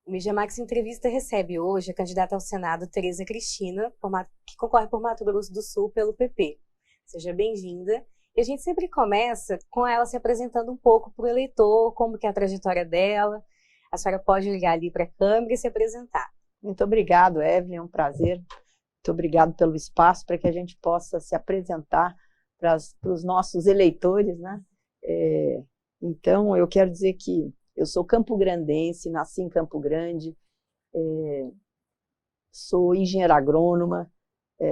O Mídia Max Entrevista recebe hoje a candidata ao Senado, Tereza Cristina, que concorre por Mato Grosso do Sul pelo PP. Seja bem-vinda. E a gente sempre começa com ela se apresentando um pouco para o eleitor, como que é a trajetória dela. A senhora pode ligar ali para a câmera e se apresentar. Muito obrigado, Evelyn, é um prazer. Muito obrigado pelo espaço para que a gente possa se apresentar para os nossos eleitores, né? Então, eu quero dizer que eu sou campograndense, nasci em Campo Grande, sou engenheira agrônoma,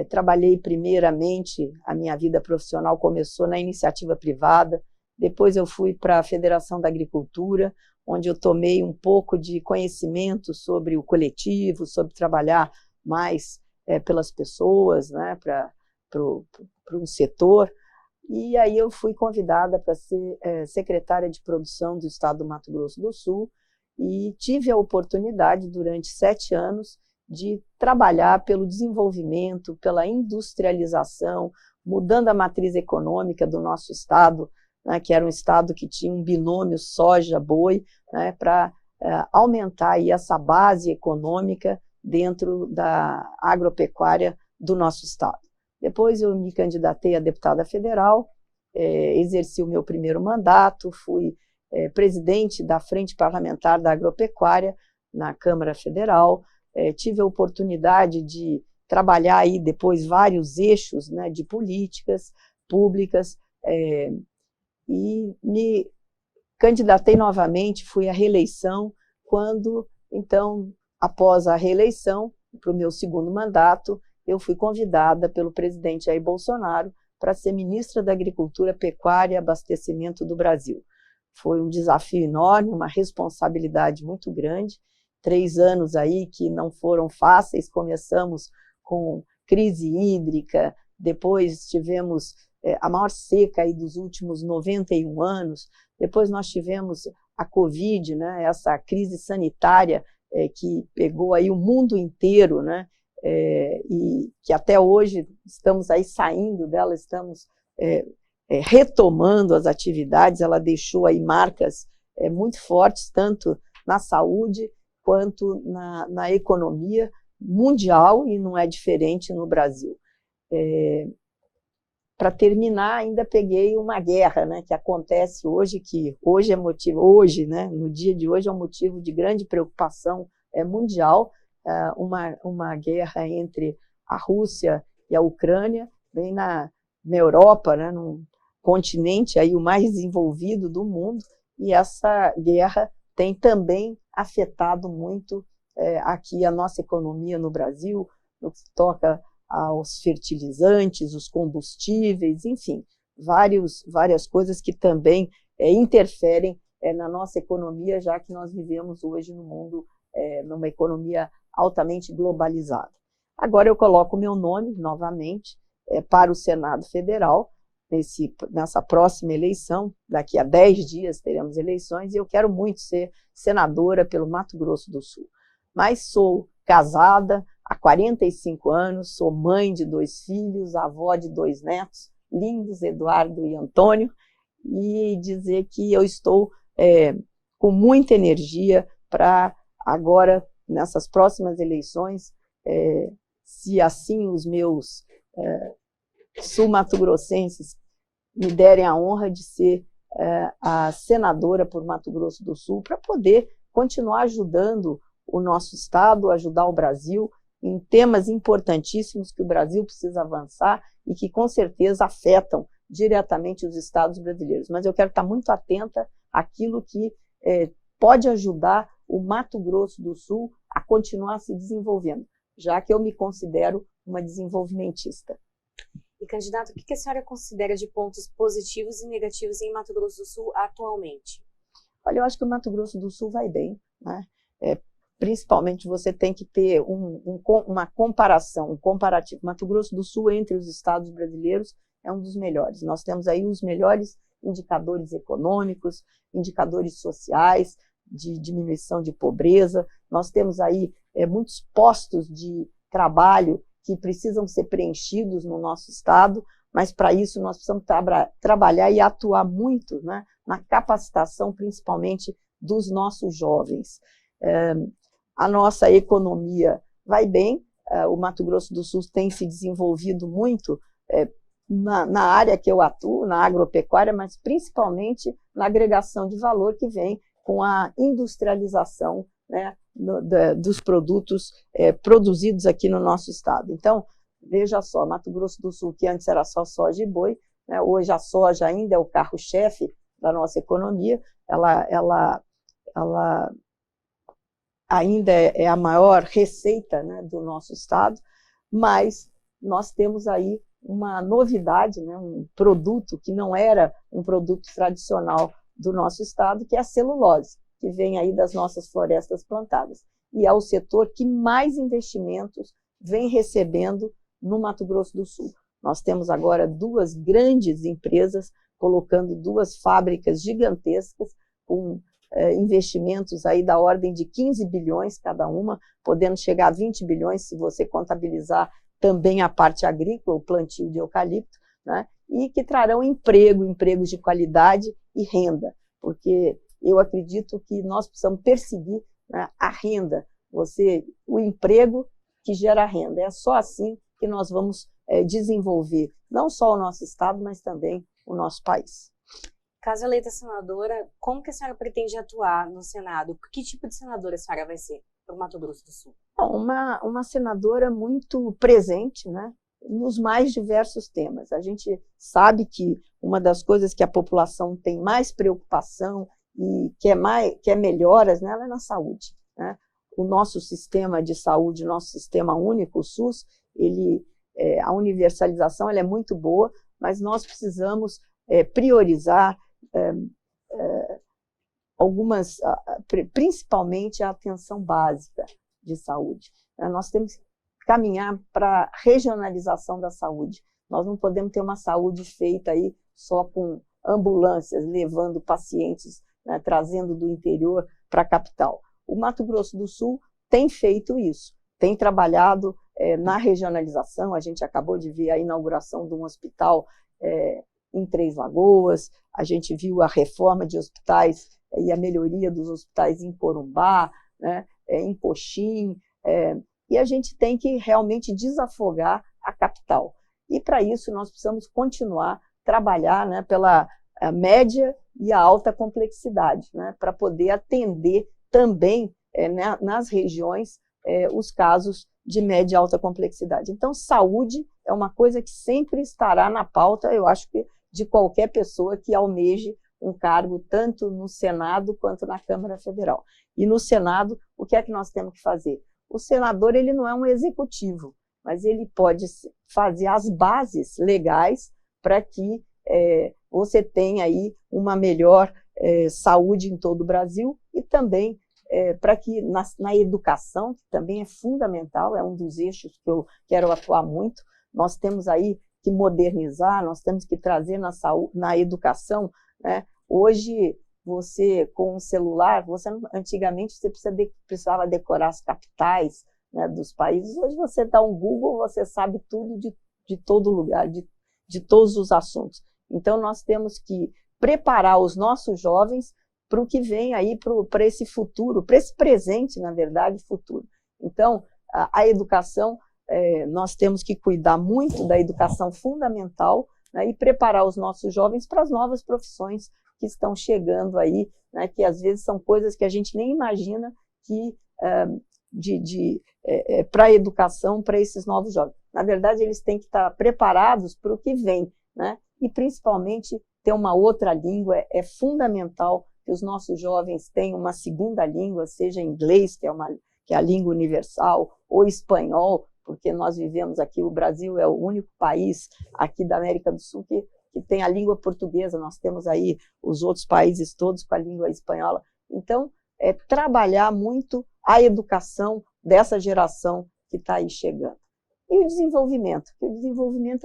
trabalhei primeiramente, a minha vida profissional começou na iniciativa privada, depois eu fui para a Federação da Agricultura, onde eu tomei um pouco de conhecimento sobre o coletivo, sobre trabalhar mais pelas pessoas, né, para um setor. E aí eu fui convidada para ser secretária de produção do estado do Mato Grosso do Sul e tive a oportunidade, durante 7 anos, de trabalhar pelo desenvolvimento, pela industrialização, mudando a matriz econômica do nosso estado, né, que era um estado que tinha um binômio soja-boi, né, para aumentar aí essa base econômica dentro da agropecuária do nosso estado. Depois eu me candidatei a deputada federal, exerci o meu primeiro mandato, fui presidente da Frente Parlamentar da Agropecuária na Câmara Federal, tive a oportunidade de trabalhar aí depois vários eixos, né, de políticas públicas, e me candidatei novamente, fui à reeleição, quando, então, após a reeleição, para o meu segundo mandato, eu fui convidada pelo presidente Jair Bolsonaro para ser ministra da Agricultura, Pecuária e Abastecimento do Brasil. Foi um desafio enorme, uma responsabilidade muito grande, 3 anos aí que não foram fáceis, começamos com crise hídrica, depois tivemos a maior seca aí dos últimos 91 anos, depois nós tivemos a Covid, né, essa crise sanitária que pegou aí o mundo inteiro, né, e que até hoje estamos aí saindo dela, estamos retomando as atividades. Ela deixou aí marcas muito fortes, tanto na saúde quanto na economia mundial, e não é diferente no Brasil. Para terminar, ainda peguei uma guerra, né, que acontece hoje, que hoje é motivo, né, no dia de hoje é um motivo de grande preocupação mundial, uma guerra entre a Rússia e a Ucrânia, bem na Europa, né, num continente aí o mais desenvolvido do mundo, e essa guerra tem também afetado muito aqui a nossa economia no Brasil, no que toca aos fertilizantes, os combustíveis, enfim, várias coisas que também interferem na nossa economia, já que nós vivemos hoje no mundo, numa economia altamente globalizada. Agora eu coloco o meu nome, novamente, para o Senado Federal, nessa próxima eleição. Daqui a 10 dias teremos eleições, e eu quero muito ser senadora pelo Mato Grosso do Sul. Mas sou casada há 45 anos, sou mãe de 2 filhos, avó de 2 netos, lindos, Eduardo e Antônio, e dizer que eu estou com muita energia para agora, nessas próximas eleições, se assim os meus sul-mato-grossenses me derem a honra de ser a senadora por Mato Grosso do Sul, para poder continuar ajudando o nosso estado, ajudar o Brasil em temas importantíssimos que o Brasil precisa avançar e que com certeza afetam diretamente os estados brasileiros. Mas eu quero estar muito atenta àquilo que pode ajudar o Mato Grosso do Sul a continuar se desenvolvendo, já que eu me considero uma desenvolvimentista. E, candidato, o que a senhora considera de pontos positivos e negativos em Mato Grosso do Sul atualmente? Olha, eu acho que o Mato Grosso do Sul vai bem, né? Principalmente você tem que ter uma comparação, um comparativo. Mato Grosso do Sul, entre os estados brasileiros, é um dos melhores. Nós temos aí os melhores indicadores econômicos, indicadores sociais, de diminuição de pobreza. Nós temos aí muitos postos de trabalho que precisam ser preenchidos no nosso estado, mas para isso nós precisamos trabalhar e atuar muito, né, na capacitação, principalmente dos nossos jovens. A nossa economia vai bem, o Mato Grosso do Sul tem se desenvolvido muito na área que eu atuo, na agropecuária, mas principalmente na agregação de valor que vem com a industrialização, né, dos produtos produzidos aqui no nosso estado. Então, veja só, Mato Grosso do Sul, que antes era só soja e boi, né, hoje a soja ainda é o carro-chefe da nossa economia, ela ainda é a maior receita, né, do nosso estado, mas nós temos aí uma novidade, né, um produto que não era um produto tradicional do nosso estado, que é a celulose, que vem aí das nossas florestas plantadas. E é o setor que mais investimentos vem recebendo no Mato Grosso do Sul. Nós temos agora 2 grandes empresas colocando 2 fábricas gigantescas com investimentos aí da ordem de 15 bilhões cada uma, podendo chegar a 20 bilhões se você contabilizar também a parte agrícola, o plantio de eucalipto, né? E que trarão empregos de qualidade e renda, porque eu acredito que nós precisamos perseguir, né, a renda, o emprego que gera renda. É só assim que nós vamos desenvolver não só o nosso estado, mas também o nosso país. Caso eleita senadora, como que a senhora pretende atuar no Senado? Que tipo de senadora a senhora vai ser para o Mato Grosso do Sul? Bom, uma senadora muito presente, né, nos mais diversos temas. A gente sabe que uma das coisas que a população tem mais preocupação e quer melhoras nela é na saúde, né? O nosso sistema de saúde, nosso sistema único, o SUS, a universalização ela é muito boa, mas nós precisamos priorizar principalmente a atenção básica de saúde. Nós temos que caminhar para a regionalização da saúde. Nós não podemos ter uma saúde feita aí só com ambulâncias, levando pacientes, né, trazendo do interior para a capital. O Mato Grosso do Sul tem feito isso, tem trabalhado na regionalização. A gente acabou de ver a inauguração de um hospital em Três Lagoas, a gente viu a reforma de hospitais e a melhoria dos hospitais em Corumbá, né, em Coxim, e a gente tem que realmente desafogar a capital. E para isso nós precisamos continuar a trabalhar, né, pela média e a alta complexidade, né, para poder atender também nas regiões os casos de média e alta complexidade. Então, saúde é uma coisa que sempre estará na pauta, eu acho que de qualquer pessoa que almeje um cargo tanto no Senado quanto na Câmara Federal. E no Senado, o que é que nós temos que fazer? O senador ele não é um executivo, mas ele pode fazer as bases legais para que você tenha aí uma melhor saúde em todo o Brasil e também para que na educação, que também é fundamental, é um dos eixos que eu quero atuar muito, nós temos aí que modernizar, nós temos que trazer na educação, né? Hoje, você com um celular, antigamente você precisava decorar as capitais, né, dos países, hoje você dá um Google, você sabe tudo de todo lugar, de todos os assuntos. Então, nós temos que preparar os nossos jovens para o que vem aí, para esse futuro, para esse presente, na verdade, futuro. Então, a educação, nós temos que cuidar muito da educação fundamental, né, e preparar os nossos jovens para as novas profissões que estão chegando aí, né, que às vezes são coisas que a gente nem imagina que para a educação, para esses novos jovens. Na verdade, eles têm que estar preparados para o que vem, né, e principalmente ter uma outra língua. É fundamental que os nossos jovens tenham uma segunda língua, seja inglês, que é a língua universal, ou espanhol, porque nós vivemos aqui, o Brasil é o único país aqui da América do Sul que tem a língua portuguesa, nós temos aí os outros países todos com a língua espanhola. Então, trabalhar muito a educação dessa geração que está aí chegando. E o desenvolvimento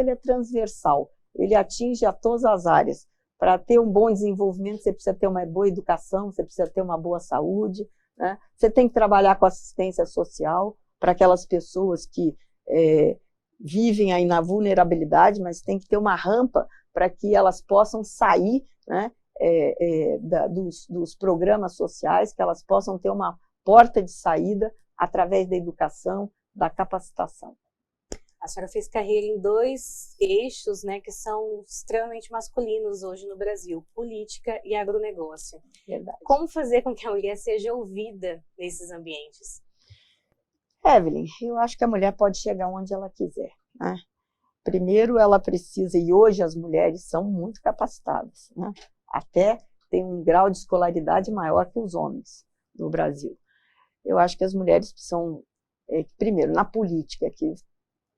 ele é transversal, ele atinge a todas as áreas. Para ter um bom desenvolvimento, você precisa ter uma boa educação, você precisa ter uma boa saúde, né? Você tem que trabalhar com assistência social para aquelas pessoas que vivem aí na vulnerabilidade, mas tem que ter uma rampa para que elas possam sair, né, dos programas sociais, que elas possam ter uma porta de saída através da educação, da capacitação. A senhora fez carreira em dois eixos, né, que são extremamente masculinos hoje no Brasil, política e agronegócio. Verdade. Como fazer com que a mulher seja ouvida nesses ambientes? Evelyn, eu acho que a mulher pode chegar onde ela quiser, né? Primeiro, ela precisa, e hoje as mulheres são muito capacitadas, né? Até tem um grau de escolaridade maior que os homens no Brasil. Eu acho que as mulheres precisam, primeiro, na política, que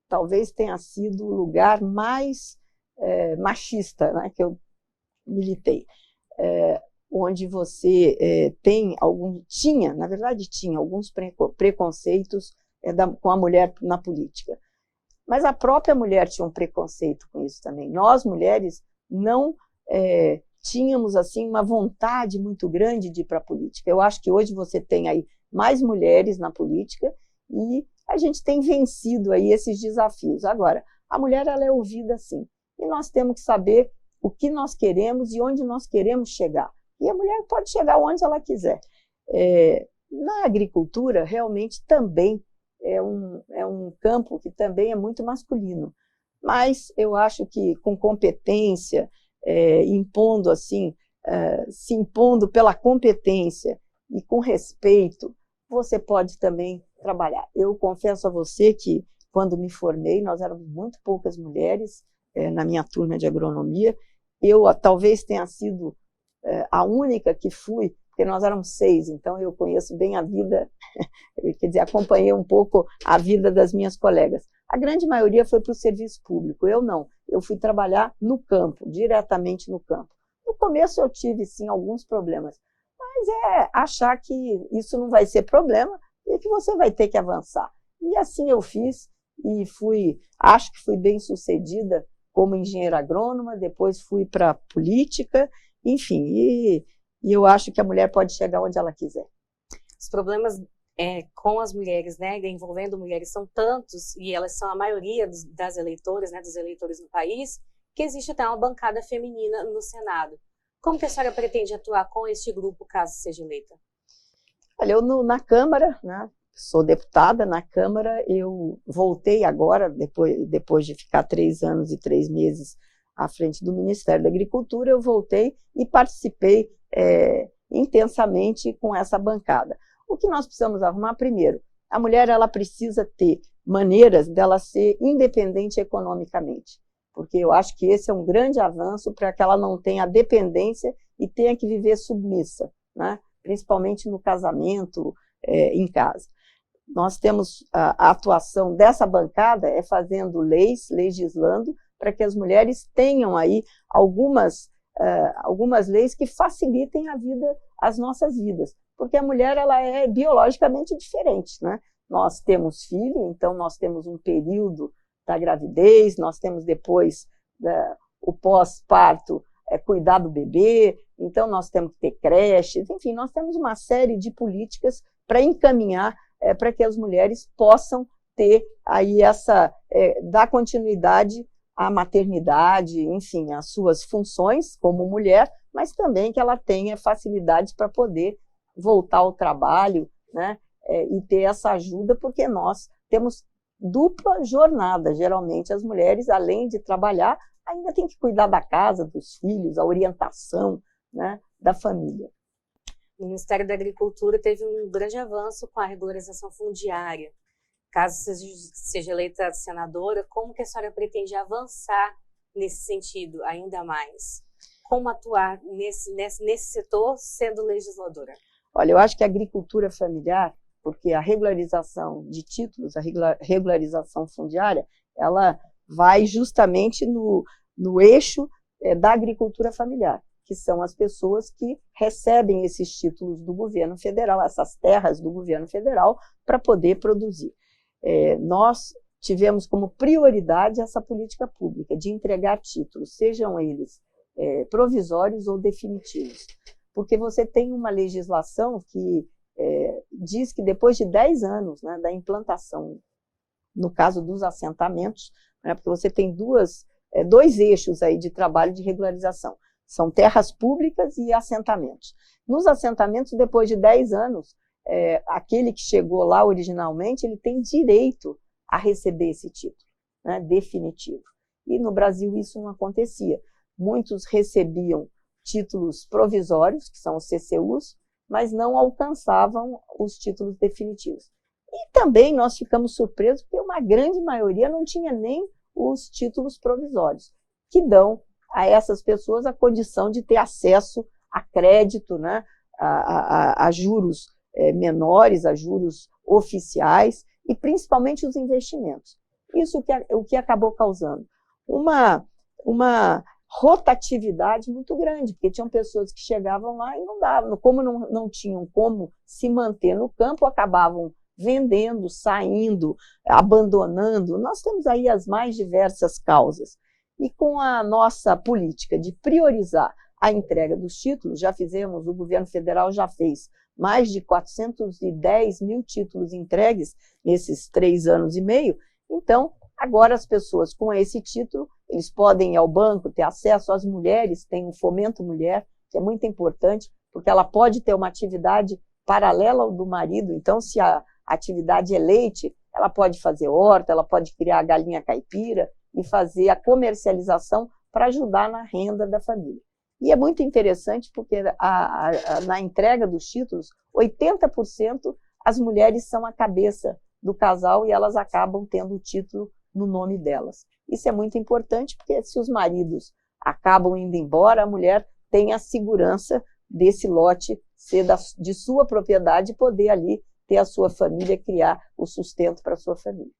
talvez tenha sido o lugar mais machista, né, que eu militei, onde você tinha alguns preconceitos com a mulher na política. Mas a própria mulher tinha um preconceito com isso também. Nós, mulheres, não tínhamos assim uma vontade muito grande de ir para a política. Eu acho que hoje você tem aí mais mulheres na política e a gente tem vencido aí esses desafios. Agora, a mulher ela é ouvida sim, e nós temos que saber o que nós queremos e onde nós queremos chegar. E a mulher pode chegar onde ela quiser. Na agricultura, realmente também é um campo que também é muito masculino, mas eu acho que com competência, se impondo pela competência e com respeito, você pode também trabalhar. Eu confesso a você que, quando me formei, nós éramos muito poucas mulheres na minha turma de agronomia. Eu talvez tenha sido a única que fui, porque nós éramos 6, então eu conheço bem a vida, quer dizer, acompanhei um pouco a vida das minhas colegas. A grande maioria foi para o serviço público, eu não. Eu fui trabalhar no campo, diretamente no campo. No começo eu tive, sim, alguns problemas, mas achar que isso não vai ser problema e que você vai ter que avançar. E assim eu fiz e acho que fui bem sucedida como engenheira agrônoma, depois fui para a política, enfim, e eu acho que a mulher pode chegar onde ela quiser. Os problemas com as mulheres, né, envolvendo mulheres, são tantos, e elas são a maioria das eleitoras, né, dos eleitores no país, que existe até uma bancada feminina no Senado. Como que a senhora pretende atuar com este grupo, caso seja eleita? Olha, eu na Câmara, né, sou deputada na Câmara, eu voltei agora, depois de ficar 3 anos e 3 meses à frente do Ministério da Agricultura, eu voltei e participei intensamente com essa bancada. O que nós precisamos arrumar? Primeiro, a mulher ela precisa ter maneiras dela ser independente economicamente, porque eu acho que esse é um grande avanço para que ela não tenha dependência e tenha que viver submissa, né? Principalmente no casamento, em casa. Nós temos a atuação dessa bancada fazendo leis, legislando, para que as mulheres tenham aí algumas leis que facilitem as nossas vidas, porque a mulher ela é biologicamente diferente, né? Nós temos filho, então nós temos um período da gravidez, nós temos depois o pós-parto, cuidar do bebê, então nós temos que ter creches, enfim, nós temos uma série de políticas para encaminhar para que as mulheres possam ter aí dar continuidade à maternidade, enfim, às suas funções como mulher, mas também que ela tenha facilidades para poder voltar ao trabalho, né, e ter essa ajuda, porque nós temos dupla jornada. Geralmente as mulheres, além de trabalhar, ainda tem que cuidar da casa, dos filhos, a orientação, né, da família. O Ministério da Agricultura teve um grande avanço com a regularização fundiária. Caso seja eleita senadora, como que a senhora pretende avançar nesse sentido ainda mais? Como atuar nesse setor sendo legisladora? Olha, eu acho que a agricultura familiar, porque a regularização de títulos, a regularização fundiária, ela vai justamente no eixo da agricultura familiar, que são as pessoas que recebem esses títulos do governo federal, essas terras do governo federal, para poder produzir. Nós tivemos como prioridade essa política pública de entregar títulos, sejam eles provisórios ou definitivos, porque você tem uma legislação que diz que depois de 10 anos, né, da implantação, no caso dos assentamentos, né, porque você tem dois eixos aí de trabalho de regularização, são terras públicas e assentamentos. Nos assentamentos, depois de 10 anos, aquele que chegou lá originalmente, ele tem direito a receber esse título, né, definitivo. E no Brasil isso não acontecia. Muitos recebiam títulos provisórios, que são os CCUs, mas não alcançavam os títulos definitivos. E também nós ficamos surpresos porque uma grande maioria não tinha nem os títulos provisórios, que dão a essas pessoas a condição de ter acesso a crédito, né, a juros menores, a juros oficiais e principalmente os investimentos. Isso o que acabou causando uma rotatividade muito grande, porque tinham pessoas que chegavam lá e não davam, como não tinham como se manter no campo, acabavam vendendo, saindo, abandonando. Nós temos aí as mais diversas causas. E com a nossa política de priorizar a entrega dos títulos, o governo federal já fez mais de 410 mil títulos entregues nesses 3 anos e meio. Então, agora as pessoas com esse título, eles podem ir ao banco, ter acesso. Às mulheres, tem o Fomento Mulher, que é muito importante, porque ela pode ter uma atividade paralela ao do marido. Então, se a atividade é leite, ela pode fazer horta, ela pode criar galinha caipira e fazer a comercialização para ajudar na renda da família. E é muito interessante porque na entrega dos títulos, 80% as mulheres são a cabeça do casal e elas acabam tendo o título no nome delas. Isso é muito importante porque se os maridos acabam indo embora, a mulher tem a segurança desse lote ser de sua propriedade e poder ali ter a sua família, criar o sustento para a sua família.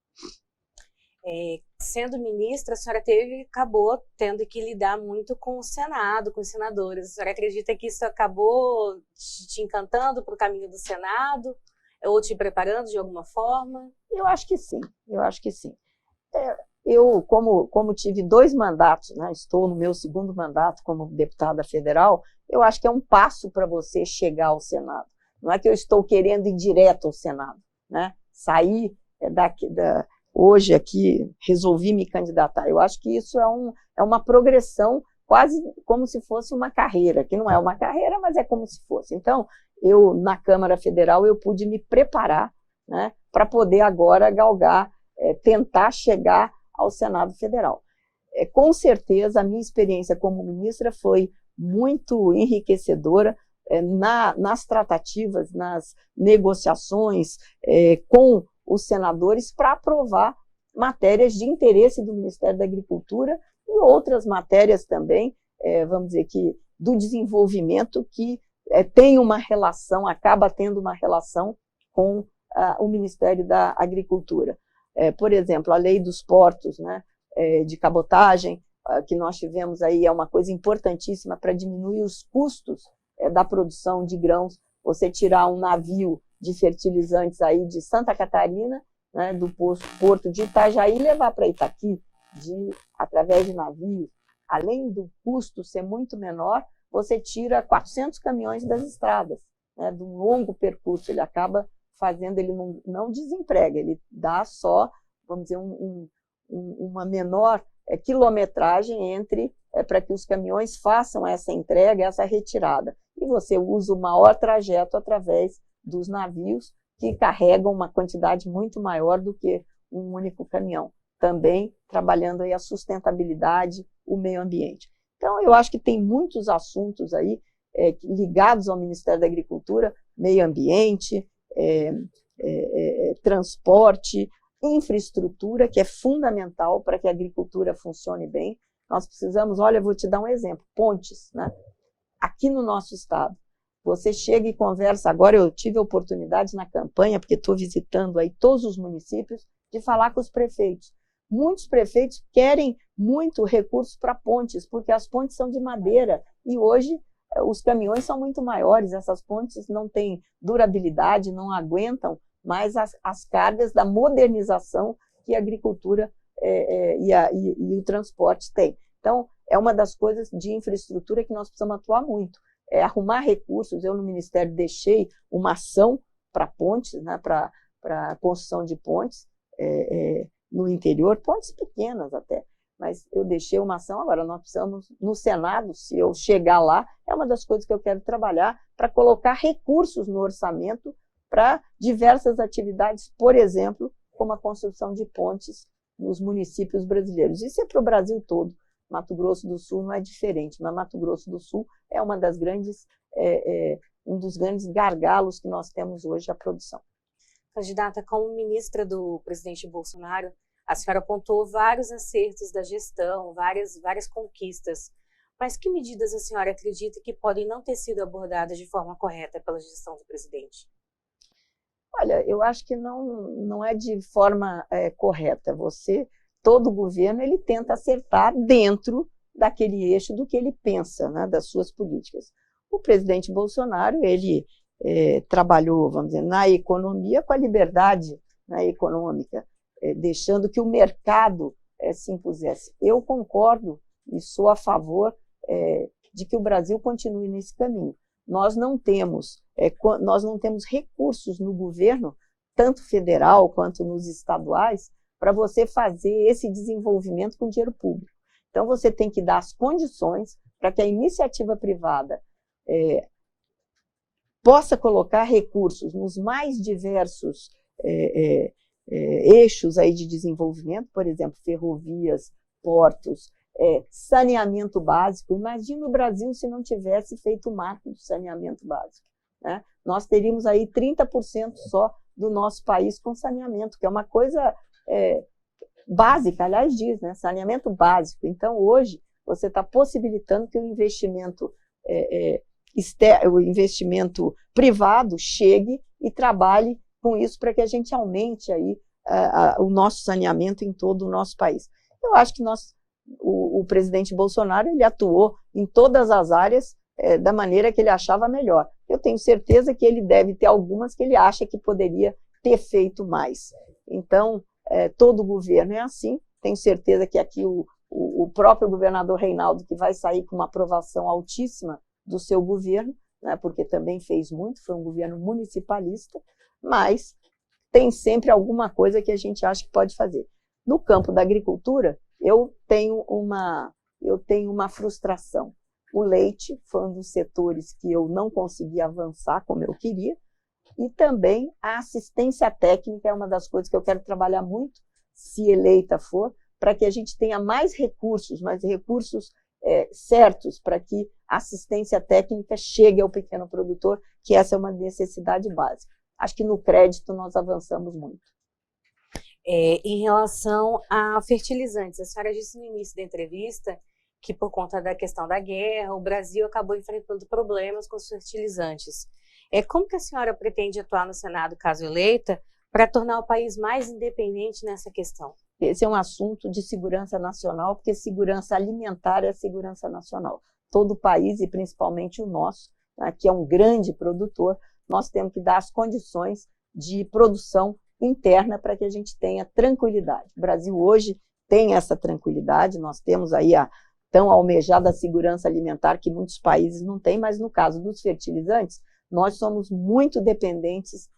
Sendo ministra, a senhora acabou tendo que lidar muito com o Senado, com os senadores. A senhora acredita que isso acabou te encantando para o caminho do Senado? Ou te preparando de alguma forma? Eu acho que sim, eu acho que sim. Eu, como tive 2 mandatos, né, estou no meu 2º mandato como deputada federal, eu acho que é um passo para você chegar ao Senado. Não é que eu estou querendo ir direto ao Senado, né? Sair hoje aqui, resolvi me candidatar. Eu acho que isso é uma progressão quase como se fosse uma carreira, que não é uma carreira, mas é como se fosse. Então, na Câmara Federal, eu pude me preparar, né, para poder agora galgar, tentar chegar ao Senado Federal. Com certeza, a minha experiência como ministra foi muito enriquecedora nas tratativas, nas negociações com os senadores para aprovar matérias de interesse do Ministério da Agricultura e outras matérias também, vamos dizer que do desenvolvimento que tem uma relação, acaba tendo uma relação com o Ministério da Agricultura. Por exemplo, a lei dos portos, né, de cabotagem, que nós tivemos aí, é uma coisa importantíssima para diminuir os custos da produção de grãos. Você tirar um navio de fertilizantes aí de Santa Catarina, né, do porto de Itajaí, levar para Itaqui, através de navios, além do custo ser muito menor, você tira 400 caminhões das estradas, né, de um longo percurso. Ele acaba fazendo, ele não desemprega, ele dá só, vamos dizer, uma menor quilometragem para que os caminhões façam essa entrega, essa retirada. E você usa o maior trajeto através dos navios, que carregam uma quantidade muito maior do que um único caminhão. Também trabalhando aí a sustentabilidade, o meio ambiente. Então, eu acho que tem muitos assuntos aí ligados ao Ministério da Agricultura, meio ambiente, transporte, infraestrutura, que é fundamental para que a agricultura funcione bem. Nós precisamos, olha, eu vou te dar um exemplo, pontes, né? Aqui no nosso estado. Você chega e conversa, agora eu tive a oportunidade na campanha, porque estou visitando aí todos os municípios, de falar com os prefeitos. Muitos prefeitos querem muito recursos para pontes, porque as pontes são de madeira e hoje os caminhões são muito maiores, essas pontes não têm durabilidade, não aguentam mais as cargas da modernização que a agricultura e o transporte têm. Então, é uma das coisas de infraestrutura que nós precisamos atuar muito. Arrumar recursos. Eu no Ministério deixei uma ação para pontes, né, para a construção de pontes no interior, pontes pequenas até, mas eu deixei uma ação. Agora nós precisamos, no Senado, se eu chegar lá, é uma das coisas que eu quero trabalhar para colocar recursos no orçamento para diversas atividades, por exemplo, como a construção de pontes nos municípios brasileiros. Isso é para o Brasil todo. Mato Grosso do Sul não é diferente, mas Mato Grosso do Sul é uma das grandes, um dos grandes gargalos que nós temos hoje à produção. Candidata, como ministra do presidente Bolsonaro, a senhora apontou vários acertos da gestão, várias conquistas. Mas que medidas a senhora acredita que podem não ter sido abordadas de forma correta pela gestão do presidente? Olha, eu acho que não é de forma correta. Todo governo, ele tenta acertar dentro daquele eixo do que ele pensa, né, das suas políticas. O presidente Bolsonaro, ele trabalhou, vamos dizer, na economia com a liberdade, né, econômica, deixando que o mercado se impusesse. Eu concordo e sou a favor de que o Brasil continue nesse caminho. Nós não temos recursos no governo, tanto federal quanto nos estaduais, para você fazer esse desenvolvimento com dinheiro público. Então, você tem que dar as condições para que a iniciativa privada possa colocar recursos nos mais diversos eixos aí de desenvolvimento, por exemplo, ferrovias, portos, saneamento básico. Imagina o Brasil se não tivesse feito o marco do saneamento básico, né? Nós teríamos aí 30% só do nosso país com saneamento, que é uma coisa básica, aliás diz, né? Saneamento básico. Então, hoje, você está possibilitando que o investimento privado chegue e trabalhe com isso para que a gente aumente aí o nosso saneamento em todo o nosso país. Eu acho que o presidente Bolsonaro, ele atuou em todas as áreas da maneira que ele achava melhor. Eu tenho certeza que ele deve ter algumas que ele acha que poderia ter feito mais. Então, todo governo é assim. Tenho certeza que aqui o próprio governador Reinaldo, que vai sair com uma aprovação altíssima do seu governo, né, porque também fez muito, foi um governo municipalista, mas tem sempre alguma coisa que a gente acha que pode fazer. No campo da agricultura, eu tenho uma frustração. O leite foi um dos setores que eu não consegui avançar como eu queria, e também a assistência técnica é uma das coisas que eu quero trabalhar muito, se eleita for, para que a gente tenha mais recursos certos para que a assistência técnica chegue ao pequeno produtor, que essa é uma necessidade básica. Acho que no crédito nós avançamos muito. Em relação a fertilizantes, a senhora disse no início da entrevista que por conta da questão da guerra, o Brasil acabou enfrentando problemas com os fertilizantes. Como que a senhora pretende atuar no Senado, caso eleita, para tornar o país mais independente nessa questão? Esse é um assunto de segurança nacional, porque segurança alimentar é segurança nacional. Todo país, e principalmente o nosso, né, que é um grande produtor, nós temos que dar as condições de produção interna para que a gente tenha tranquilidade. O Brasil hoje tem essa tranquilidade, nós temos aí a tão almejada segurança alimentar que muitos países não têm, mas no caso dos fertilizantes, nós somos muito dependentes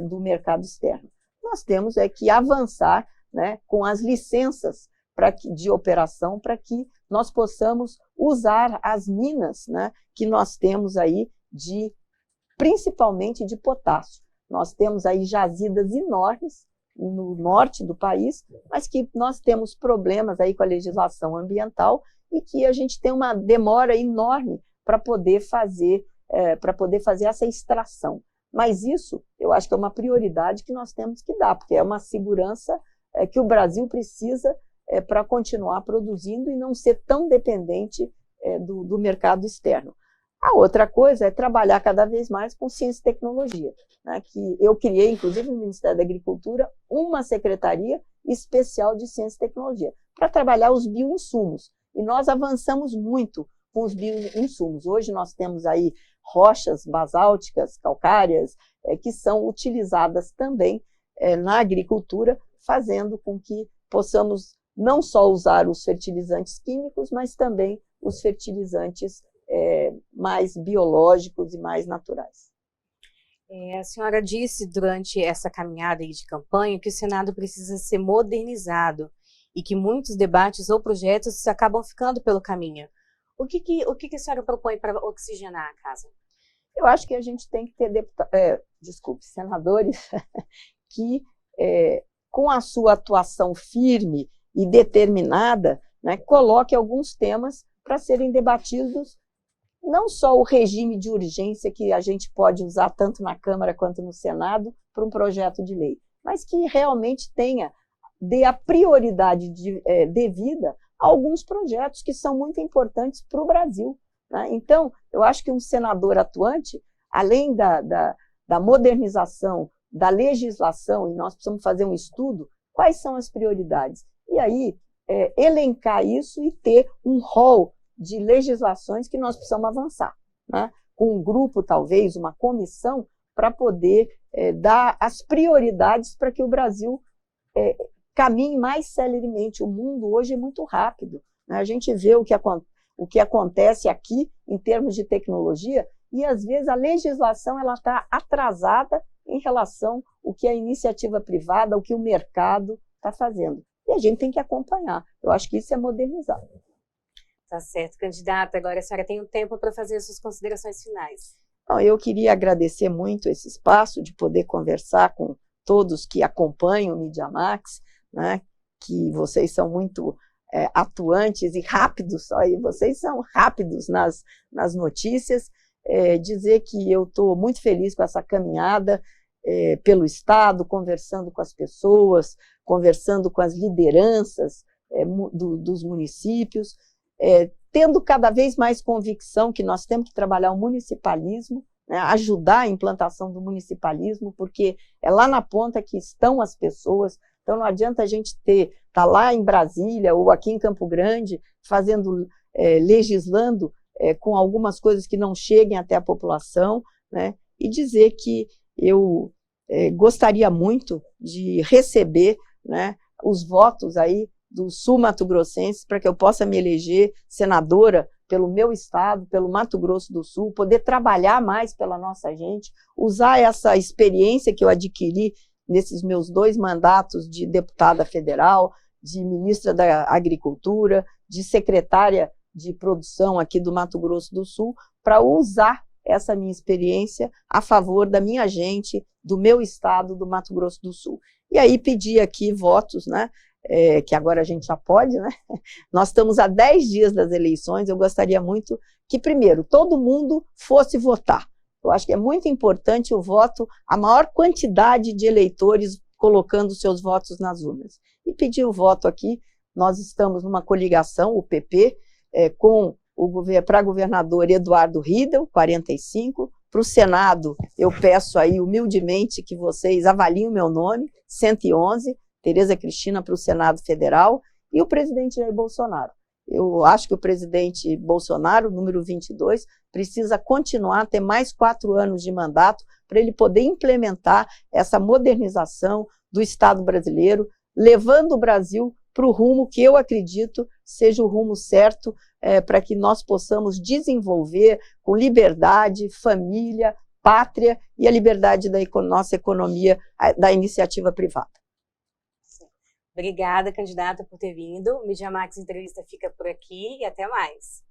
do mercado externo. Nós temos que avançar, né, com as licenças de operação para que nós possamos usar as minas, né, que nós temos aí principalmente de potássio. Nós temos aí jazidas enormes no norte do país, mas que nós temos problemas aí com a legislação ambiental e que a gente tem uma demora enorme para poder fazer essa extração. Mas isso, eu acho que é uma prioridade que nós temos que dar, porque é uma segurança que o Brasil precisa para continuar produzindo e não ser tão dependente do mercado externo. A outra coisa é trabalhar cada vez mais com ciência e tecnologia, né, que eu criei, inclusive no Ministério da Agricultura, uma secretaria especial de ciência e tecnologia, para trabalhar os bioinsumos. E nós avançamos muito com os bioinsumos. Hoje nós temos aí rochas basálticas, calcárias, que são utilizadas também na agricultura, fazendo com que possamos não só usar os fertilizantes químicos, mas também os fertilizantes mais biológicos e mais naturais. A senhora disse durante essa caminhada aí de campanha que o Senado precisa ser modernizado e que muitos debates ou projetos acabam ficando pelo caminho. O que a senhora propõe para oxigenar a casa? Eu acho que a gente tem que ter senadores que, com a sua atuação firme e determinada, né, coloque alguns temas para serem debatidos, não só o regime de urgência que a gente pode usar tanto na Câmara quanto no Senado para um projeto de lei, mas que realmente dê a prioridade devida a alguns projetos que são muito importantes para o Brasil, né? Então, eu acho que um senador atuante, além da modernização da legislação, e nós precisamos fazer um estudo, quais são as prioridades? E aí, elencar isso e ter um rol de legislações que nós precisamos avançar, né? Com um grupo, talvez, uma comissão, para poder dar as prioridades para que o Brasil caminhe mais celeremente. O mundo hoje é muito rápido, né? A gente vê o que acontece aqui em termos de tecnologia e, às vezes, a legislação está atrasada em relação ao que a iniciativa privada, o que o mercado está fazendo. E a gente tem que acompanhar. Eu acho que isso é modernizar. Tá certo, candidata. Agora a senhora tem um tempo para fazer as suas considerações finais. Bom, eu queria agradecer muito esse espaço de poder conversar com todos que acompanham o Media Max, né, que vocês são muito atuantes e rápidos, vocês são rápidos nas notícias. Dizer que eu estou muito feliz com essa caminhada pelo Estado, conversando com as pessoas, conversando com as lideranças dos municípios, tendo cada vez mais convicção que nós temos que trabalhar o municipalismo, né, ajudar a implantação do municipalismo, porque é lá na ponta que estão as pessoas. Então não adianta a gente estar lá em Brasília ou aqui em Campo Grande legislando com algumas coisas que não cheguem até a população, né, e dizer que eu gostaria muito de receber, né, os votos aí do Sul Mato Grossense para que eu possa me eleger senadora pelo meu estado, pelo Mato Grosso do Sul, poder trabalhar mais pela nossa gente, usar essa experiência que eu adquiri nesses meus 2 mandatos de deputada federal, de ministra da Agricultura, de secretária de produção aqui do Mato Grosso do Sul, para usar essa minha experiência a favor da minha gente, do meu estado, do Mato Grosso do Sul. E aí pedir aqui votos, né, que agora a gente já pode, né? Nós estamos a 10 dias das eleições, eu gostaria muito que, primeiro, todo mundo fosse votar. Eu acho que é muito importante o voto, a maior quantidade de eleitores colocando seus votos nas urnas. E pedir o voto aqui, nós estamos numa coligação, o PP, para governador Eduardo Riedel, 45, para o Senado eu peço aí humildemente que vocês avaliem o meu nome, 111, Tereza Cristina para o Senado Federal, e o presidente Jair Bolsonaro. Eu acho que o presidente Bolsonaro, número 22, precisa continuar, ter mais 4 anos de mandato para ele poder implementar essa modernização do Estado brasileiro, levando o Brasil para o rumo que eu acredito seja o rumo certo para que nós possamos desenvolver com liberdade, família, pátria e a liberdade da nossa economia, da iniciativa privada. Obrigada, candidata, por ter vindo. O Media Max Entrevista fica por aqui e até mais.